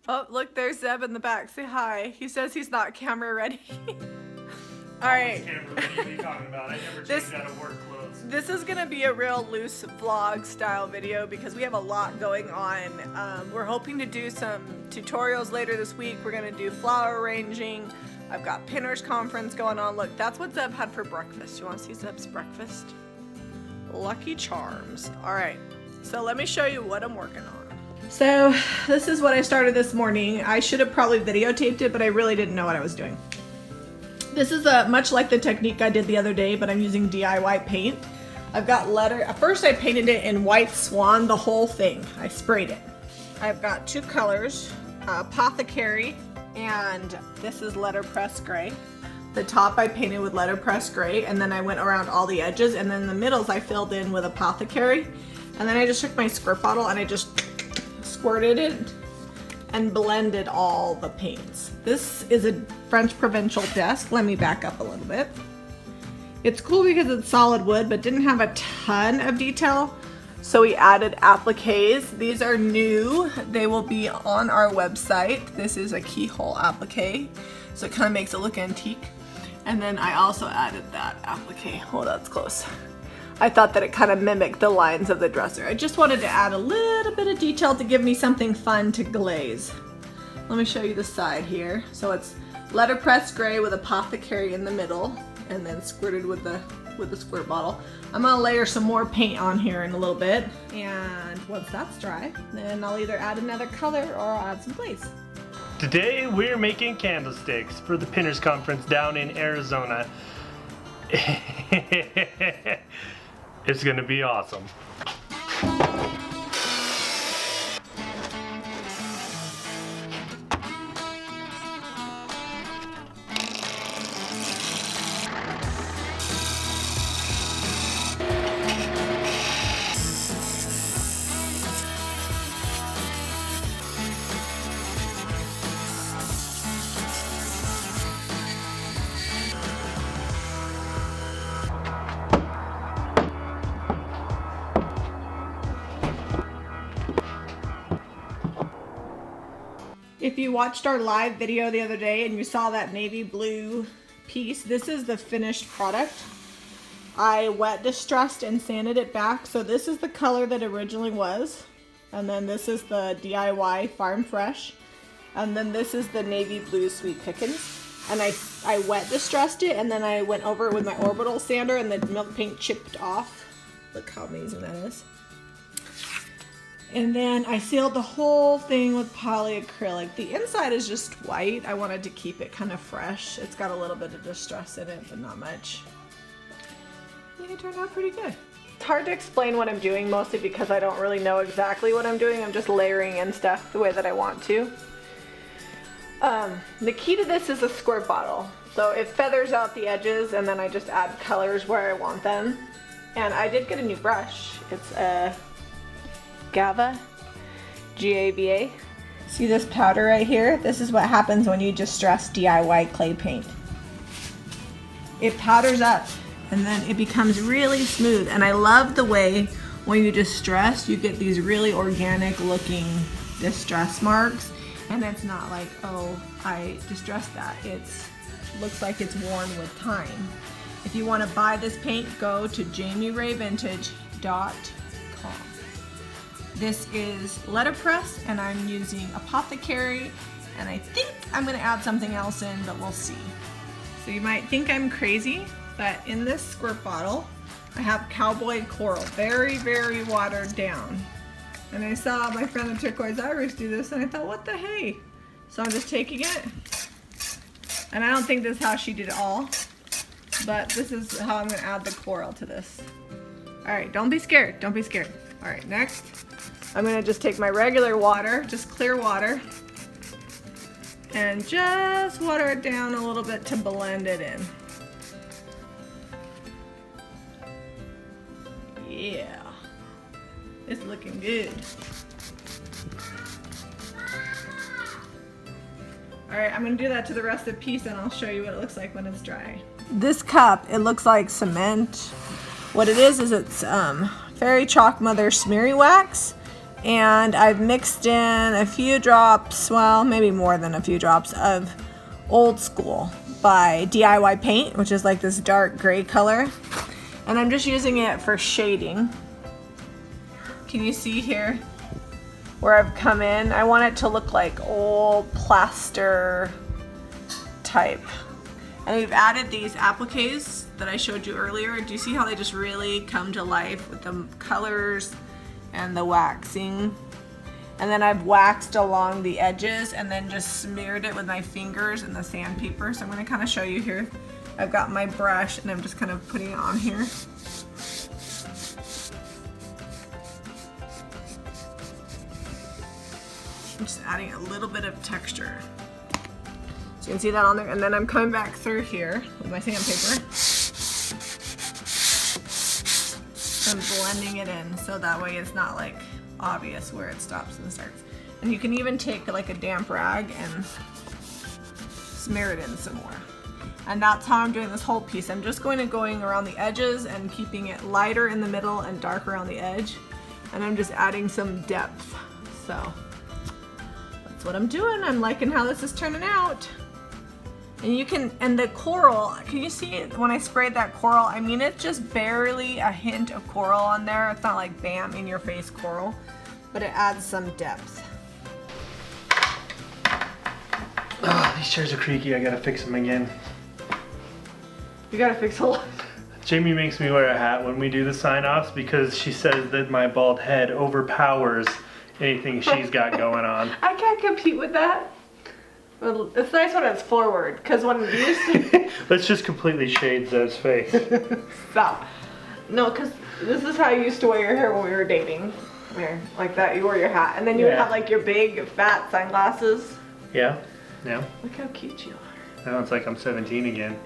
Oh, look, there's Zeb in the back. Say hi. He says he's not camera ready. All right. Camera ready, what are you talking about? I never changed out of work clothes. This is gonna be a real loose vlog style video because we have a lot going on. We're hoping to do some tutorials later this week. We're gonna do flower arranging. I've got Pinners Conference going on. Look, that's what Zeb had for breakfast. You wanna see Zeb's breakfast? Lucky Charms. All right, so let me show you what I'm working on. So this is what I started this morning. I should have probably videotaped it, but I really didn't know what I was doing. This is much like the technique I did the other day, but I'm using DIY paint. I've got at first I painted it in White Swan, the whole thing. I sprayed it. I've got two colors, Apothecary, and this is letterpress gray. The top I painted with letterpress gray, and then I went around all the edges, and then the middles I filled in with Apothecary. And then I just took my squirt bottle and I just squirted it and blended all the paints. This is a French Provincial desk. Let me back up a little bit. It's cool because it's solid wood, but didn't have a ton of detail. So we added appliques. These are new. They will be on our website. This is a keyhole applique. So it kind of makes it look antique. And then I also added that applique. Oh, that's close. I thought that it kind of mimicked the lines of the dresser. I just wanted to add a little bit of detail to give me something fun to glaze. Let me show you the side here. So it's letterpress gray with Apothecary in the middle and then squirted with the squirt bottle. I'm gonna layer some more paint on here in a little bit. And once that's dry, then I'll either add another color or I'll add some glaze. Today we're making candlesticks for the Pinners Conference down in Arizona. It's gonna be awesome. If you watched our live video the other day and you saw that navy blue piece, this is the finished product. I wet distressed and sanded it back. So this is the color that originally was. And then this is the DIY Farm Fresh. And then this is the navy blue Sweet Pickins. And I wet distressed it and then I went over it with my orbital sander and the milk paint chipped off. Look how amazing that is. And then I sealed the whole thing with polyacrylic. The inside is just white. I wanted to keep it kind of fresh. It's got a little bit of distress in it, but not much. I think it turned out pretty good. It's hard to explain what I'm doing, mostly because I don't really know exactly what I'm doing. I'm just layering in stuff the way that I want to. The key to this is a squirt bottle. So it feathers out the edges and then I just add colors where I want them. And I did get a new brush. It's a Gava, G-A-V-A. See this powder right here? This is what happens when you distress DIY clay paint. It powders up and then it becomes really smooth. And I love the way when you distress, you get these really organic looking distress marks. And it's not like, oh, I distressed that. It looks like it's worn with time. If you want to buy this paint, go to JamiRayVintage.com. This is letterpress and I'm using Apothecary and I think I'm going to add something else in, but we'll see. So you might think I'm crazy, but in this squirt bottle I have Cowboy Coral, very, very watered down. And I saw my friend the Turquoise Iris do this and I thought, what the hey? So I'm just taking it. And I don't think this is how she did it all, but this is how I'm going to add the coral to this. Alright, don't be scared, don't be scared. Alright, next I'm going to just take my regular water, just clear water, and just water it down a little bit to blend it in. Yeah, it's looking good. Alright, I'm going to do that to the rest of the piece and I'll show you what it looks like when it's dry. This cup, it looks like cement. What it is it's Fairy Chalk Mother Smeary Wax. and I've mixed in a few drops, well, maybe more than a few drops of Old School by DIY Paint, which is like this dark gray color. And I'm just using it for shading. Can you see here where I've come in? I want it to look like old plaster type. And we've added these appliques that I showed you earlier. Do you see how they just really come to life with the colors and the waxing? And then I've waxed along the edges and then just smeared it with my fingers and the sandpaper. So I'm gonna kind of show you here. I've got my brush and I'm just kind of putting it on here. I'm just adding a little bit of texture. So you can see that on there. And then I'm coming back through here with my sandpaper. I'm blending it in so that way it's not like obvious where it stops and starts. And you can even take like a damp rag and smear it in some more. And that's how I'm doing this whole piece. I'm just going around the edges and keeping it lighter in the middle and darker on the edge. And I'm just adding some depth. So that's what I'm doing. I'm liking how this is turning out. And you can, and the coral, can you see it when I sprayed that coral? I mean, it's just barely a hint of coral on there. It's not like bam, in your face coral, but it adds some depth. Oh, these chairs are creaky. I gotta fix them again. You gotta fix a lot. Jamie makes me wear a hat when we do the sign-offs because she says that my bald head overpowers anything she's got going on. I can't compete with that. Well, it's nice when it's forward, because when it used to... Let's just completely shade Zev's face. Stop. No, because this is how you used to wear your hair when we were dating. There, like that, you wore your hat. And then you would have like your big, fat sunglasses. Yeah, yeah. Look how cute you are. Now it's like I'm 17 again.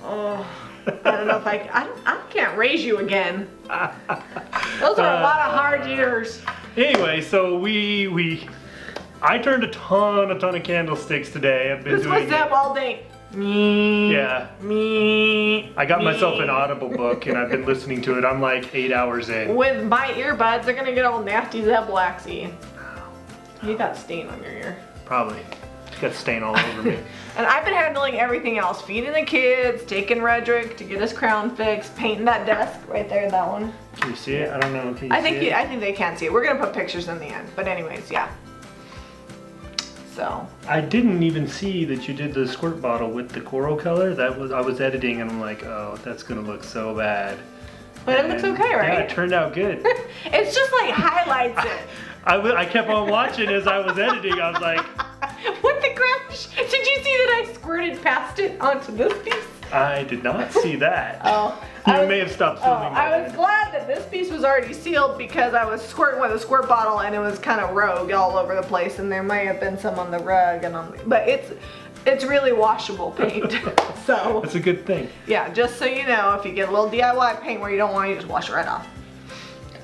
Oh, I don't know if I can't raise you again. Those are a lot of hard years. Anyway, so I turned a ton of candlesticks today. I've been this doing was them all day. Yeah. I got myself an Audible book and I've been listening to it. I'm like 8 hours in. With my earbuds, they're gonna get all nasty Zeb waxy. You got stain on your ear. Probably. Got stain all over me. And I've been handling everything else. Feeding the kids, taking Redrick to get his crown fixed, painting that desk right there, that one. Can you see it? I don't know. Can you see it? I think they can see it. We're gonna put pictures in the end. But anyways, yeah. So. I didn't even see that you did the squirt bottle with the coral color. I was editing and I'm like, oh, that's gonna look so bad. But it looks okay, right? Yeah, it turned out good. It's just like highlights it. I kept on watching as I was editing. I was like, what the crap? Did you see that I squirted past it onto this piece? I did not see that. Oh. You may have stopped filming. I was glad that this piece was already sealed because I was squirting with a squirt bottle and it was kind of rogue all over the place and there might have been some on the rug and but it's really washable paint. So that's a good thing. Yeah, just so you know, if you get a little DIY paint where you don't want, you just wash it right off.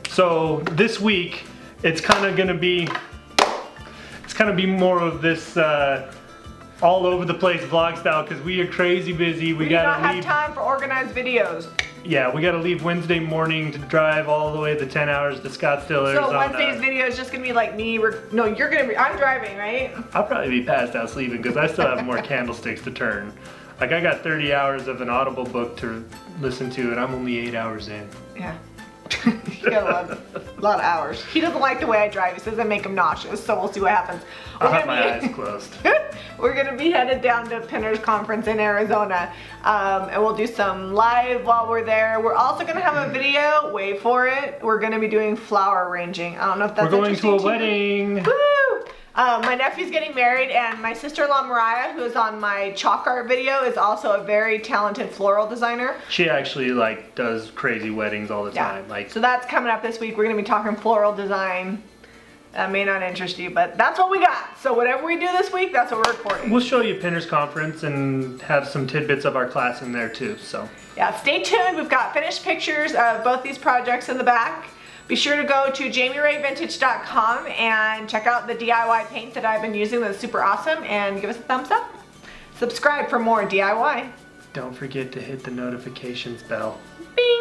So this week it's kind of gonna be more of this all over the place vlog style because we are crazy busy. We gotta don't have time for organized videos. Yeah, we gotta leave Wednesday morning to drive all the way the 10 hours to Scottsdale, Arizona. So Wednesday's video is just gonna be like me. No, you're gonna be. I'm driving, right? I'll probably be passed out sleeping because I still have more candlesticks to turn. Like I got 30 hours of an Audible book to listen to, and I'm only 8 hours in. Yeah. You got a lot of hours. He doesn't like the way I drive. He says I make him nauseous, so we'll see what happens. I'll have my eyes closed. We're gonna be headed down to Pinners Conference in Arizona, and we'll do some live while we're there. We're also gonna have a video. Wait for it. We're gonna be doing flower arranging. I don't know if that's interesting. We're going to a wedding. Woo! My nephew's getting married, and my sister-in-law Mariah, who is on my chalk art video, is also a very talented floral designer. She actually like does crazy weddings all the time. Like, so that's coming up this week. We're gonna be talking floral design. That may not interest you, but that's what we got. So whatever we do this week, that's what we're recording. We'll show you Pinners Conference and have some tidbits of our class in there too. So yeah, stay tuned. We've got finished pictures of both these projects in the back. Be sure to go to JamiRayVintage.com and check out the DIY paint that I've been using that's super awesome and give us a thumbs up. Subscribe for more DIY. Don't forget to hit the notifications bell. Bing!